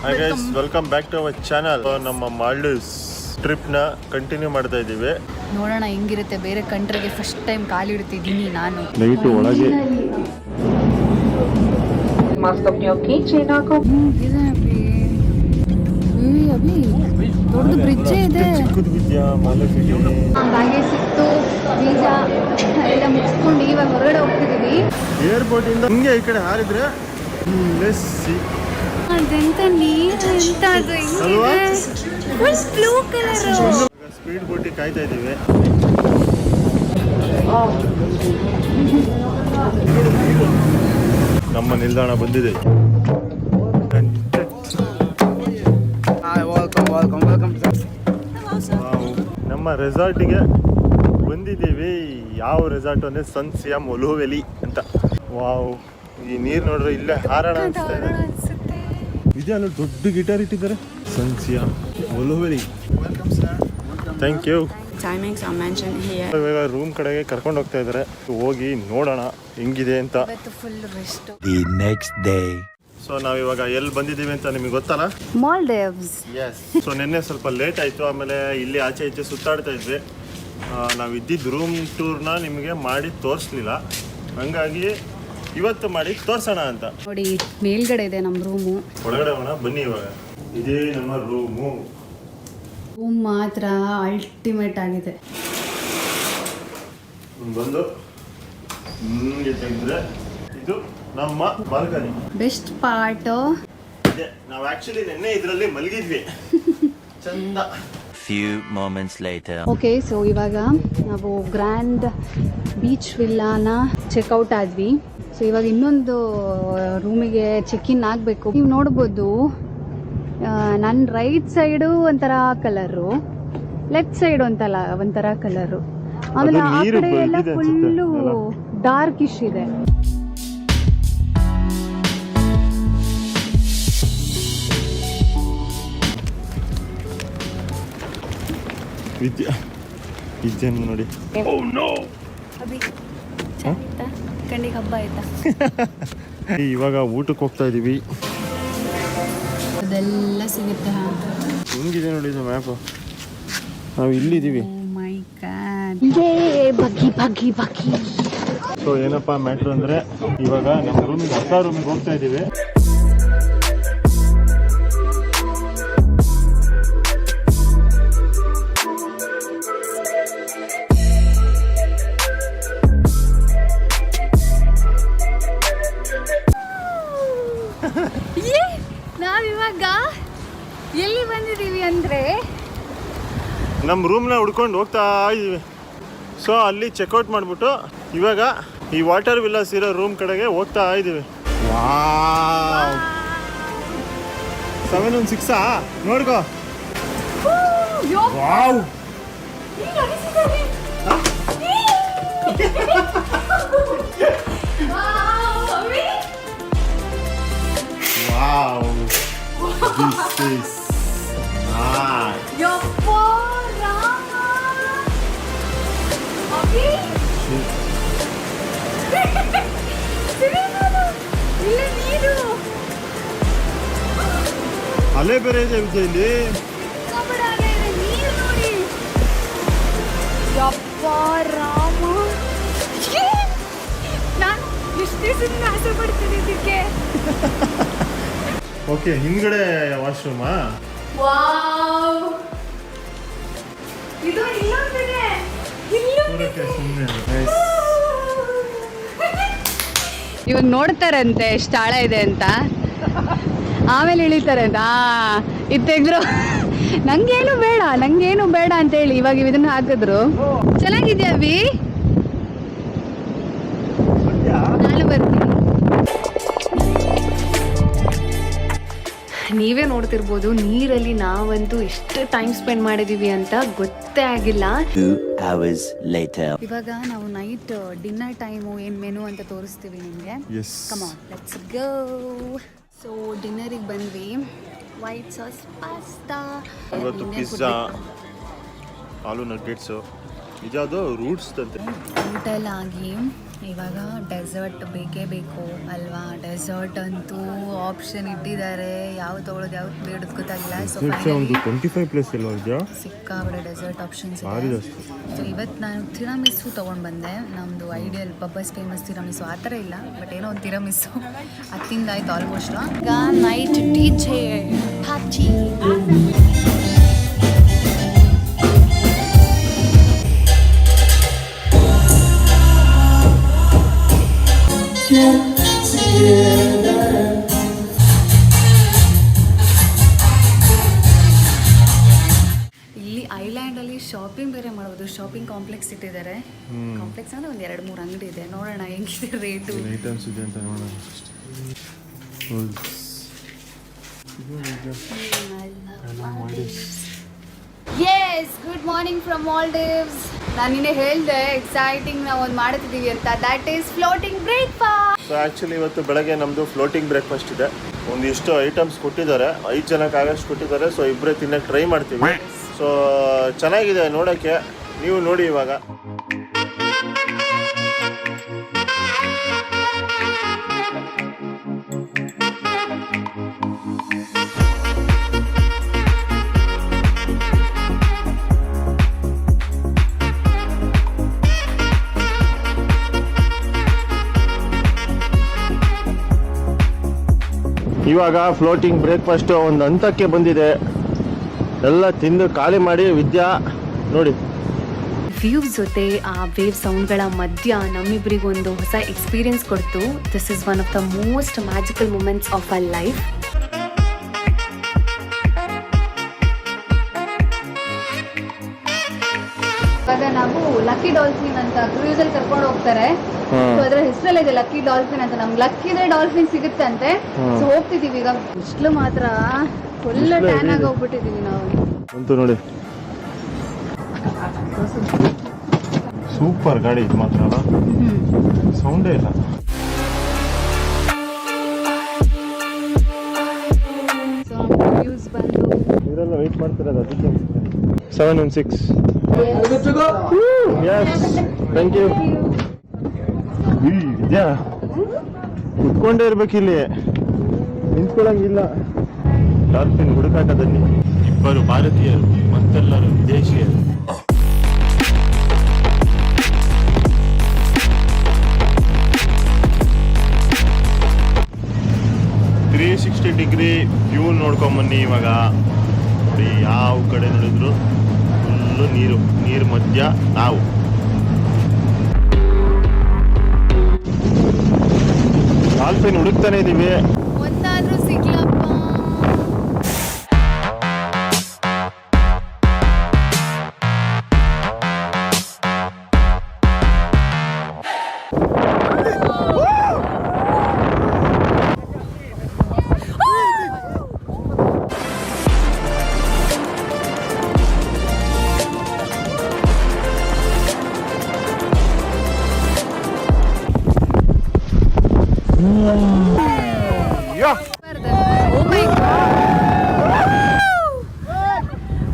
Hi guys, welcome back to our channel. ನಮ್ಮ Maldives ಟ್ರಿಪ್ನ continue ಮಾಡ್ತಾ ಇದ್ದೀವಿ. ನೋಡೋಣ ಹೆಂಗಿರುತ್ತೆ. ಬೇರೆ ಕಂಟ್ರಿಗೆ ಫಸ್ಟ್ ಟೈಮ್ ಕಾಲಿಡ್ತಿದ್ದೀನಿ ನಾನು. ನೈಟ್ ಒಳಗೆ ದೊಡ್ಡ ಬ್ರಿಡ್ಜ್ ಇದೆ. ಹಾಗೆ ಸಿಕ್ತು ಬೀಜ ಎಲ್ಲ ಮುಗಿಸ್ಕೊಂಡು ಇವಾಗ ಹೊರಗಡೆ ಹೋಗ್ತಿದೀವಿ. ಏರ್ಪೋರ್ಟ್ ಇಂದ ಹಿಂಗೆ ಈ ಕಡೆ ಹಾರಿದ್ರೆ ಅದೆಂತ ನೀರು ಎಂತ ಅದು ಫುಲ್ ಬ್ಲೂ ಕಲರ್. ಸ್ಪೀಡ್ ಬೋಟಿಗೆ ಕಾಯ್ತಾ ಇದ್ದೀವಿ. ನಮ್ಮ ನಿಲ್ದಾಣ ಬಂದಿದೆ. ನಮ್ಮ ರೆಸಾರ್ಟಿಗೆ ಬಂದಿದ್ದೀವಿ. ಯಾವ ರೆಸಾರ್ಟ್ ಅಂದರೆ ಸನ್ಸಿಯಾಮ್ ಒಲೋವೆಲಿ ಅಂತ. ವಾವ್, ಈ ನೀರು ನೋಡ್ರೆ ಇಲ್ಲೇ ಹಾರೋಣ ಅನಿಸ್ತಾ ಇದೆ. ಇದೆ ಅಲ್ಲ, ದೊಡ್ಡ ಗಿಟಾರ್ ಇಟ್ಟಿದ್ದಾರೆ. ಸನ್ಸಿಯಾಮ್ ಒಲೋವೆಲಿ. Thank you. ಇವಾಗ ರೂಮ್ ಕಡೆಗೆ ಕರ್ಕೊಂಡು ಹೋಗ್ತಾ ಇದ್ದಾರೆ. ಹೋಗಿ ನೋಡೋಣ ಹೆಂಗಿದೆ ಅಂತ. ಸೊ ನಾವಿವಾಗ ಎಲ್ಲಿ ಬಂದಿದ್ದೀವಿ ಅಂತ ನಿಮಗೆ ಗೊತ್ತಲ್ಲ? ಮಾಲ್ಡೀವ್ಸ್. ಎಸ್. ಸೊ ನಿನ್ನೆ ಸ್ವಲ್ಪ ಲೇಟ್ ಆಯಿತು. ಆಮೇಲೆ ಇಲ್ಲಿ ಆಚೆ ಈಚೆ ಸುತ್ತಾಡ್ತಾ ಇದ್ವಿ. ನಾವು ಇದ್ದಿದ್ದು ರೂಮ್ ಟೂರ್ನ ನಿಮಗೆ ಮಾಡಿ ತೋರಿಸ್ಲಿಲ್ಲ. ಹಂಗಾಗಿ ಇವತ್ತು ಮಾಡಿ ತೋರ್ಸೋಣ ಅಂತ. ನೋಡಿ, ಮೇಲ್ಗಡೆ ಇದೆ ನಮ್ಮ ರೂಮು. ಒಳಗಡೆ ಹೋಗೋಣ ಬನ್ನಿ. ಇವಾಗ ಇದೇ ನಮ್ಮ ರೂಮು. ರೂಮ್ ಮಾತ್ರ ಅಲ್ಟಿಮೇಟ್ ಆಗಿದೆ. ಬಂದು ಹಿಂಗೆ ತೆಗೆದ್ರೆ ಇದು ನಮ್ಮ ಬಾಲ್ಕನಿ. ಬೆಸ್ಟ್ ಪಾರ್ಟ್ ಇದೆ. ನಾವು ಆಕ್ಚುಲಿ ನಿನ್ನೆ ಇದರಲ್ಲಿ ಮಲಗಿದ್ವಿ. ಚಂದ. Few moments later. Okay, so ಇವಾಗ ನಾವು ಗ್ರ್ಯಾಂಡ್ ಬೀಚ್ ವಿಲ್ಲಾನ ಚೆಕ್ಔಟ್ ಆದ್ವಿ. ಸೊ ಇವಾಗ ಇನ್ನೊಂದು ರೂಮಿಗೆ ಚೆಕ್ ಇನ್ ಆಗಬೇಕು. ನೀವು ನೋಡ್ಬೋದು, ನನ್ನ ರೈಟ್ ಸೈಡು ಒಂಥರ ಕಲರು, ಲೆಫ್ಟ್ ಸೈಡ್ ಒಂಥರ ಕಲರು. ಆಮೇಲೆ ಆ ಕಡೆ ಎಲ್ಲ ಫುಲ್ಲು ಡಾರ್ಕಿಶ್ ಇದೆ. ವಿದ್ಯೆ ನೋಡಿ. ಕಣ್ಣಿಗೆ ಹಬ್ಬ ಆಯ್ತಾ? ಇವಾಗ ಊಟಕ್ಕೆ ಹೋಗ್ತಾ ಇದೀವಿ. ಅದೆಲ್ಲ ಸಿಗುತ್ತೆ. ಹೆಂಗಿದೆ ನೋಡಿ ಇದು ಮ್ಯಾಪು. ನಾವು ಇಲ್ಲಿದ್ದೀವಿ. ಮೈ ಗಾಡ್. ಬಗ್ಗಿ. ಸೊ ಏನಪ್ಪ ಮ್ಯಾಟ್ರು ಅಂದರೆ, ಇವಾಗ ನಮ್ಮ ರೂಮಿಗೆ ಹೊಸ ರೂಮಿಗೆ ಹೋಗ್ತಾ ಇದ್ದೀವಿ. ನಾವಿವಾಗ ಎಲ್ಲಿ ಬಂದಿದ್ದೀವಿ ಅಂದರೆ ನಮ್ಮ ರೂಮ್ನ ಹುಡ್ಕೊಂಡು ಹೋಗ್ತಾ ಇದ್ದೀವಿ. ಸೊ ಅಲ್ಲಿ ಚೆಕ್ಔಟ್ ಮಾಡಿಬಿಟ್ಟು ಇವಾಗ ಈ ವಾಟರ್ ವಿಲ್ಲಾಸ್ ಇರೋ ರೂಮ್ ಕಡೆಗೆ ಹೋಗ್ತಾ ಇದ್ದೀವಿ. 716 ನೋಡ್ಕೋ. Wow, wow, this is nice. ಯಪ್ಪಾ ರಾಮ. ಅಭಿ ಇಲ್ಲ ನೀರು. ಅಲೆ ಬೇರೆ ಇದೆ ಇಲ್ಲಿ. ನೀರು ನೋಡಿ. ಯಪ್ಪಾ ರಾಮ, ನಾನು ಎಷ್ಟು ದಿವಸದಿಂದ ಆಸೆ ಪಡ್ತೀನಿ ಇದಕ್ಕೆ. ಓಕೆ, ಹಿಂದ್ಗಡೆ ವಾಶ್ರೂಮಾ? ವಾವ್, ಇದು ಇಲ್ಲೊಂದಿದೆ. ಇವಾಗ ನೋಡ್ತಾರಂತೆ ಎಷ್ಟು ಆಳ ಇದೆ ಅಂತ, ಆಮೇಲೆ ಇಳಿತಾರೆ ಅಂತ. ಇದು ತೆಗೆದ್ರು ನಂಗೇನು ಬೇಡ ಅಂತ ಹೇಳಿ ಇವಾಗ ಇದನ್ನ ಹಾಕಿದ್ರು. ಚೆನ್ನಾಗಿದ್ಯಾ ಅಭಿ? ನಾನು ಬರ್ತೀನಿ. ನೀವೇ ನೋಡ್ತಿರ್ಬೋದು, ನೀರಲ್ಲಿ ನಾವಂತೂ ಎಷ್ಟು ಟೈಮ್ ಸ್ಪೆಂಡ್ ಮಾಡಿದೀವಿ ಅಂತ ಗೊತ್ತೇ ಆಗಿಲ್ಲ. 2 hours later. ಇವಾಗ ನಾವು ನೈಟ್ ಡಿನ್ನರ್ ಟೈಮು ಏನು ಮೆನು ಅಂತ ತೋರಿಸ್ತೀವಿ ನಿಮಗೆ. Come on, let's go. So ಡಿನ್ನರಿಗೆ ಬಂದ್ವಿ. ವೈಟ್ ಸಾಸ್ ಪಾಸ್ತಾ, ಇವತ್ತು ಪಿಜ್ಜಾ, ಆಲೂ ನಗ್ಗೆಟ್ಸು, ಇದ್ಯಾವುದು ರೂಟ್ಸ್ ತಂತೆ. ಟೋಟಲ್ ಆಗಿ ಇವಾಗ ಡೆಸರ್ಟ್ ಬೇಕೇ ಬೇಕು ಅಲ್ವಾ. ಡೆಸರ್ಟ್ ಅಂತೂ ಆಪ್ಷನ್ ಇಟ್ಟಿದ್ದಾರೆ, ಯಾವ ತೊಗೊಳೋದು ಯಾವ್ದು ಬೇಡೋದು ಗೊತ್ತಾಗಿಲ್ಲ. ಸೊ ಒಂದು 25 ಪ್ಲೇಸ್ ಎಲ್ಲ ಇದೆಯಾ, ಸಿಕ್ಕಾಬಿಡೆ ಡೆಸರ್ಟ್ ಆಪ್ಷನ್ಸ್ ಭಾರಿ ಇದೆ. ಜಾಸ್ತಿ. ಸೊ ಇವತ್ತು ನಾನು ತಿರಾಮಿಸು ತೊಗೊಂಡು ಬಂದೆ. ನಮ್ಮದು ಐಡಿಯಲ್ ಬಬ್ಬಸ್ ಫೇಮಸ್ ತಿರಾಮಿಸು ಆ ಥರ ಇಲ್ಲ, ಬಟ್ ಏನೋ ಒಂದು ತಿರಾಮಿಸು ಅದು ತಿಂದಾಯ್ತು ಆಲ್ಮೋಸ್ಟ್. ಈಗ ನೈಟ್ ಡಿಜೆ ಪಾರ್ಟಿ. ಇಲ್ಲಿ ಐಲ್ಯಾಂಡಲ್ಲಿ ಶಾಪಿಂಗ್ ಬೇರೆ ಮಾಡ್ಬೋದು. ಶಾಪಿಂಗ್ ಕಾಂಪ್ಲೆಕ್ಸ್ ಇಟ್ಟಿದ್ದಾರೆ. ಕಾಂಪ್ಲೆಕ್ಸ್ ಅಂದರೆ ಒಂದು 2-3 ಅಂಗಡಿ ಇದೆ. ನೋಡೋಣ ಹೆಂಗಿದೆ ರೇಟು. ಐಟಮ್ಸ್ ಇದೆ ಅಂತ ನೋಡೋಣ. Yes, good morning from Maldives. ನಾನು ನಿನ್ನೆ ಹೇಳಿದೆ ಎಕ್ಸೈಟಿಂಗ್ ನಾವು ಒಂದು ಮಾಡ್ತಿದ್ದೀವಿ ಅಂತ. That is floating breakfast. So actually ಇವತ್ತು ಬೆಳಗ್ಗೆ ನಮ್ಮದು ಫ್ಲೋಟಿಂಗ್ ಬ್ರೇಕ್ಫಾಸ್ಟ್ ಇದೆ. ಒಂದಿಷ್ಟು ಐಟಮ್ಸ್ ಕೊಟ್ಟಿದ್ದಾರೆ, 5 ಜನಕ್ಕೆ ಆಗಷ್ಟು ಕೊಟ್ಟಿದ್ದಾರೆ. ಸೊ ಇಬ್ಬರೇ ತಿನ್ನಕ್ಕೆ ಟ್ರೈ ಮಾಡ್ತೀವಿ. ಸೊ ಚೆನ್ನಾಗಿದೆ ನೋಡೋಕ್ಕೆ, ನೀವು ನೋಡಿ ಇವಾಗ. ಇವಾಗ ಫ್ಲೋಟಿಂಗ್ ಬ್ರೇಕ್ಫಾಸ್ಟ್ ಒಂದು ಹಂತಕ್ಕೆ ಬಂದಿದೆ. ಎಲ್ಲ ತಿಂದು ಖಾಲಿ ಮಾಡಿ ವಿದ್ಯಾ ನೋಡಿ. ವ್ಯೂಸ್ ಜೊತೆ ಆ ವೇವ್ ಸೌಂಡ್ಗಳ ಮಧ್ಯ ನಮ್ಮಿಬ್ಬರಿಗೊಂದು ಹೊಸ ಎಕ್ಸ್ಪೀರಿಯನ್ಸ್ ಕೊಡ್ತು. This is one of the most magical moments of our life. ಇವಾಗ ನಾವು ಲಕ್ಕಿ ಡಾಲ್ಫಿನ್ ಅಂತ ಕ್ರೂಸಲ್ಲಿ ಕರ್ಕೊಂಡು ಹೋಗ್ತಾರೆ. ಸೊ ಅದರ ಹೆಸರಲ್ಲೇ ಇದೆ ಲಕ್ಕಿ ಡಾಲ್ಫಿನ್ ಅಂತ. ನಮ್ಗೆ ಲಕ್ಕಿ ಇದ್ರೆ ಡಾಲ್ಫಿನ್ ಸಿಗುತ್ತೆ ಅಂತೆ. ಸೊ ಹೋಗ್ತಿದೀವಿ ಈಗ. ಇಷ್ಟು ಮಾತ್ರ ಫುಲ್ ಟ್ಯಾನ್ ಆಗಿ ಹೋಗ್ಬಿಟ್ಟಿದೀವಿ ನಾವು ಅಂತೂ ನೋಡಿ. ಸೂಪರ್ ಗಾಡಿ ಇದು ಮಾತ್ರ ಅಲ್ಲ, ಸೌಂಡೇ ಇಲ್ಲ. ಸೊ ವ್ಯೂಸ್ ಬಂದು ಇವರೆಲ್ಲ ವೆಯ್ಟ್ ಮಾಡ್ತಿರೋದು ಅದಕ್ಕೆ. 716. Yes, thank you. ವಿದ್ಯಾ ಕುತ್ಕೊಂಡೇ ಇರ್ಬೇಕಿಲ್ಲಿ, ನಿಂತ್ಕೊಳ್ಳಂಗಿಲ್ಲ. ಡಾಲ್ಫಿನ್ ಹುಡುಕಾಟದಲ್ಲಿ ಇಬ್ಬರು ಭಾರತೀಯರು ಮತ್ತೆಲ್ಲರೂ ವಿದೇಶಿಯರು. 360 ಡಿಗ್ರಿ ವ್ಯೂ ನೋಡ್ಕೊಂಬನ್ನಿ ಇವಾಗ. ನೋಡಿ, ಯಾವ ಕಡೆ ನೋಡಿದ್ರು ಫುಲ್ಲು ನೀರು ಮಧ್ಯ ನಾವು. ಡಾಲ್ಫಿನ್ ಹುಡುಕ್ತಾನೆ ಇದೀವಿ. ಒಂದಾದ್ರೂ ಸಿಗ್ಲಪ್ಪ.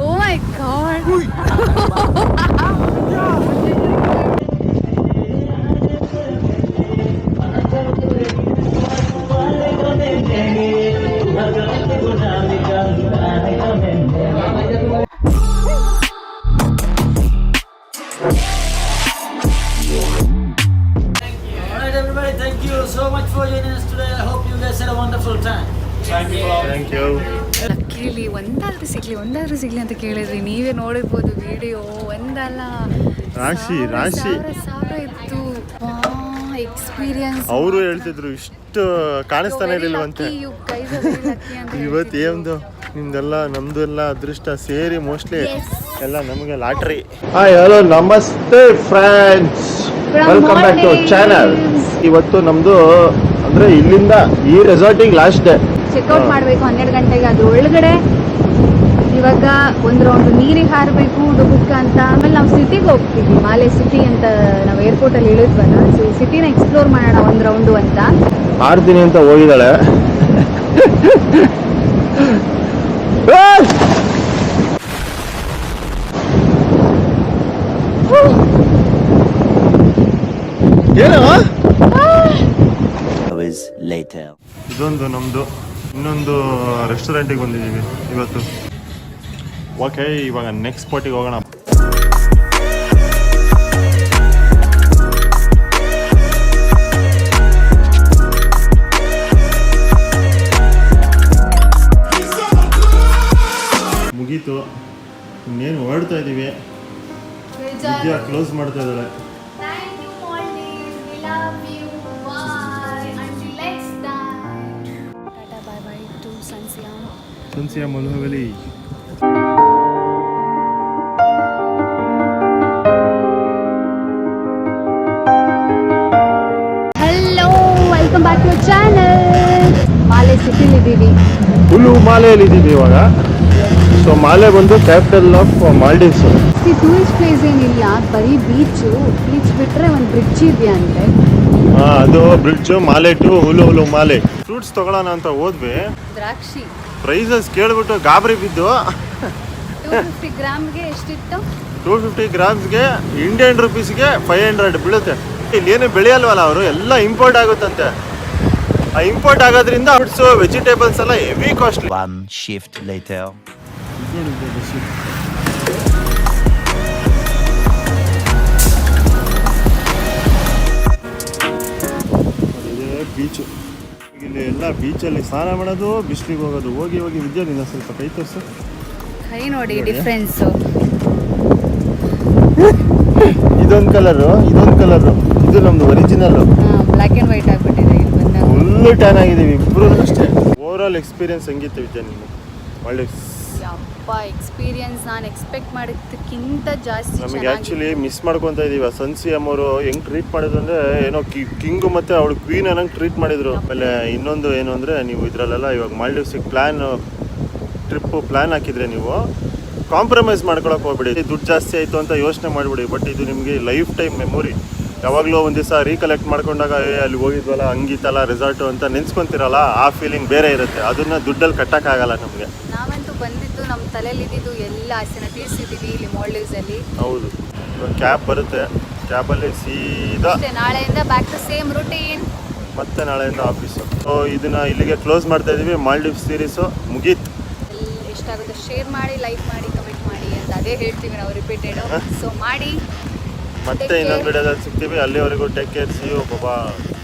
Oh my god. Oh my god. Alright everybody, thank you so much for joining us today. I hope you guys had a wonderful time. Thank you. Luckily ಒಂದಾದ್ರೂ ಸಿಗ್ಲಿ ಅಂತ ಕೇಳಿದ್ರಿ. ನೀವೇ ನೋಡಿರ್ಬೋದು ವಿಡಿಯೋ. ಒಂದಲ್ಲ, ರಾಶಿ ಸಾವಿರ ಇತ್ತು ಎಕ್ಸ್ಪೀರಿಯನ್ಸ್. ಅವರು ಹೇಳ್ತಿದ್ರು ಇಷ್ಟು ಕಾಣಿಸ್ತಾನೆ ಇರಲಿಲ್ವಂತೆ. ಇವತ್ತು ಏನು ನಿಮ್ದೆಲ್ಲ ನಮ್ದು ಎಲ್ಲ ಅದೃಷ್ಟ ಸೇರಿ ಮೋಸ್ಟ್ಲಿ ಎಲ್ಲ ನಮಗೆ ಲಾಟ್ರಿ. ಹಾಯ್, ಹಲೋ, ನಮಸ್ತೆ friends, welcome back to channel. ಇವತ್ತು ನಮ್ದು ಅಂದ್ರೆ ಇಲ್ಲಿಂದ ಈ ರೆಸಾರ್ಟಿಗೆ ಲಾಸ್ಟ್ ಡೇ. ಚೆಕ್ಔಟ್ ಮಾಡಬೇಕು 12 ಗಂಟೆಗೆ. ಅದ್ರ ಒಳಗಡೆ ಇವಾಗ ಒಂದು ರೌಂಡ್ ನೀರಿಗೆ ಹಾರಬೇಕು ಡುಬುಕ್ಕ ಅಂತ. ಆಮೇಲೆ ನಾವು ಸಿಟಿಗೆ ಹೋಗ್ತೀವಿ, ಮಾಲೆ ಸಿಟಿ ಅಂತ. ನಾವು ಏರ್ಪೋರ್ಟಲ್ಲಿ ಇಳಿದ್ವಲ್ಲ, ಸೊ ಈ ಸಿಟಿನ ಎಕ್ಸ್ಪ್ಲೋರ್ ಮಾಡೋಣ ಒಂದು ರೌಂಡು ಅಂತ. ಆಡ್ತೀನಿ ಅಂತ ಹೋಗಿದ್ದಾಳೆ. ಏನು ಇದೊಂದು ನಮ್ಮದು ಇನ್ನೊಂದು ರೆಸ್ಟೋರೆಂಟಿಗೆ ಬಂದಿದ್ದೀವಿ ಇವತ್ತು. ಓಕೆ, ಇವಾಗ ನೆಕ್ಸ್ಟ್ ಸ್ಪಾಟಿಗೆ ಹೋಗೋಣ. ಮುಗೀತು, ಇನ್ನೇನು ಹೊರಡ್ತಾ ಇದ್ದೀವಿ. ವಿದ್ಯಾ ಕ್ಲೋಸ್ ಮಾಡ್ತಾ ಇದ್ದಾಳೆ. ಸನ್ಸಿಯಾ ಮಲುವೆಲಿ. Hello, welcome back to channel. Male ಸಿಟಿಲಿ ಇದ್ದೀವಿ. ಹುಲ್ಲು ಮಾಲೆಯಲ್ಲಿ ಇದ್ದೀವಿ ಇವಾಗ. ಸೊ ಮಾಲೆ ಬಂದು capital of Maldives. Tourist place ಏನಿಲ್ಲ, ಬರೀ ಬೀಚ್ ಬಿಟ್ರೆ ಒಂದು ಬ್ರಿಡ್ಜ್ ಇದೆಯಂತೆ. ಅದು ಬ್ರಿಡ್ಜ್ ಮಾಲೆ ಟು ಹುಲು ಮಾಲೆ. ಫ್ರೂಟ್ಸ್ ತಗೊಳ್ಳೋಣ ಅಂತ ಹೋದ್ವಿ. ದ್ರಾಕ್ಷಿ ಪ್ರೈಸಸ್ ಕೇಳ್ಬಿಟ್ಟು ಗಾಬರಿ ಬಿದ್ದು 250 ಗ್ರಾಮ್ಗೆ ಎಷ್ಟಿತ್ತು? 250 ಗ್ರಾಮ್ಸ್ಗೆ ಇಂಡಿಯನ್ ರುಪೀಸ್ಗೆ 500 ಬೀಳುತ್ತೆ. ಇಲ್ಲಿ ಏನು ಬೆಳೆಯಲ್ವಲ್ಲ ಅವರು, ಎಲ್ಲ ಇಂಪೋರ್ಟ್ ಆಗುತ್ತಂತೆ. ಆ ಇಂಪೋರ್ಟ್ ಆಗೋದ್ರಿಂದ ಫ್ರೂಟ್ಸು ವೆಜಿಟೇಬಲ್ಸ್ ಎಲ್ಲ heavy costly. One shift later. Beach. ಇಲ್ಲಿ ಎಲ್ಲ ಬೀಚಲ್ಲಿ ಸ್ನಾನ ಮಾಡೋದು, ಬಿಸಿಲಿಗೆ ಹೋಗೋದು. ಹೋಗಿ ವಿದ್ಯಾ ನಿನ್ನ ಸ್ವಲ್ಪ ಕೈ ತೋರಿಸು. ಕೈ ನೋಡಿ ಡಿಫ್ರೆನ್ಸ್. ಇದೊಂದು ಕಲರು, ಇದು ನಮ್ದು ಒರಿಜಿನಲ್. ಬ್ಲ್ಯಾಕ್ ಆ್ಯಂಡ್ ವೈಟ್ ಆಗ್ಬಿಟ್ಟಿದೆ. ಇಲ್ಲಿ ಬಂದಾಗ ಫುಲ್ಲು ಟ್ಯಾನ್ ಆಗಿದ್ದೀವಿ ಇಬ್ಬರು ಅಷ್ಟೇ. ಓವರ್ ಆಲ್ ಎಕ್ಸ್ಪೀರಿಯನ್ಸ್ ಹೆಂಗಿತ್ತು ವಿದ್ಯಾ ನಿನ್ನ? ಒಳ್ಳೆ ಯಪ್ಪ, ಎಕ್ಸ್ಪೀರಿಯನ್ಸ್ ನಾನು ಎಕ್ಸ್ಪೆಕ್ಟ್ ಮಾಡಿದ್ದಕ್ಕಿಂತ ಜಾಸ್ತಿ ನಮಗೆ ಆ್ಯಕ್ಚುಲಿ ಮಿಸ್ ಮಾಡ್ಕೊತಾ ಇದೀವಿ. ಸನ್ಸಿಯಮ್ ಅವರು ಹೆಂಗೆ ಟ್ರೀಟ್ ಮಾಡಿದ್ರು ಅಂದರೆ, ಏನೋ ಕಿಂಗು ಮತ್ತು ಅವಳು ಕ್ವೀನ್ ಅನ್ನಂಗೆ ಟ್ರೀಟ್ ಮಾಡಿದರು. ಆಮೇಲೆ ಇನ್ನೊಂದು ಏನು ಅಂದರೆ, ನೀವು ಇದರಲ್ಲೆಲ್ಲ ಇವಾಗ ಮಾಲ್ಡೀವ್ಸಿಗೆ ಟ್ರಿಪ್ಪು ಪ್ಲ್ಯಾನ್ ಹಾಕಿದರೆ ನೀವು ಕಾಂಪ್ರಮೈಸ್ ಮಾಡ್ಕೊಳಕ್ಕೆ ಹೋಗ್ಬಿಡಿ. ದುಡ್ಡು ಜಾಸ್ತಿ ಆಯಿತು ಅಂತ ಯೋಚನೆ ಮಾಡಿಬಿಡಿ. ಬಟ್ ಇದು ನಿಮಗೆ ಲೈಫ್ ಟೈಮ್ ಮೆಮೊರಿ. ಯಾವಾಗಲೂ ಒಂದು ದಿವಸ ರೀಕಲೆಕ್ಟ್ ಮಾಡ್ಕೊಂಡಾಗ ಅಲ್ಲಿ ಹೋಗಿದ್ವಲ್ಲ, ಹಂಗಿತ್ತಲ್ಲ ರೆಸಾರ್ಟು ಅಂತ ನೆನೆಸ್ಕೊಂತಿರಲ್ಲ, ಆ ಫೀಲಿಂಗ್ ಬೇರೆ ಇರುತ್ತೆ. ಅದನ್ನು ದುಡ್ಡಲ್ಲಿ ಕಟ್ಟೋಕ್ಕಾಗಲ್ಲ ನಮಗೆ. ನಾವಂತೂ ಬಂದಿದ್ದು ನಮ್ಮ ತಲೆಯಲ್ಲಿ ಇದ್ದಿದ್ದು ಎಲ್ಲ ಆಸೆನ ತೀರಿಸಿದ್ದೀವಿ ಇಲ್ಲಿ ಮಾಲ್ಡೀವ್ಸಲ್ಲಿ. ಹೌದು, ಕ್ಯಾಬ್ ಬರುತ್ತೆ, ಕ್ಯಾಬಲ್ಲಿ ಸೀದಾ ನಾಳೆಯಿಂದ ಬ್ಯಾಕ್ ಟು ಸೇಮ್ ರೂಟೀನ್. ಮತ್ತೆ ನಾಳೆಯಿಂದ ಆಫೀಸು. ಸೊ ಇದನ್ನು ಇಲ್ಲಿಗೆ ಕ್ಲೋಸ್ ಮಾಡ್ತಾ ಇದ್ದೀವಿ. ಮಾಲ್ಡೀವ್ಸ್ ಸೀರೀಸು ಮುಗೀತು. ಎಷ್ಟಾಗುತ್ತೆ ಶೇರ್ ಮಾಡಿ, ಲೈಕ್ ಮಾಡಿ, ಕಮೆಂಟ್ ಮಾಡಿ ಅಂತ ಅದೇ ಹೇಳ್ತೀವಿ ನಾವು ರಿಪೀಟೆಡ್. ಸೊ ಮಾಡಿ. ಮತ್ತೆ ಇನ್ನೊಂದು ವಿಡಿಯೋದಲ್ಲಿ ಸಿಗ್ತೀವಿ. ಅಲ್ಲಿವರೆಗೂ take care. See you. Bye.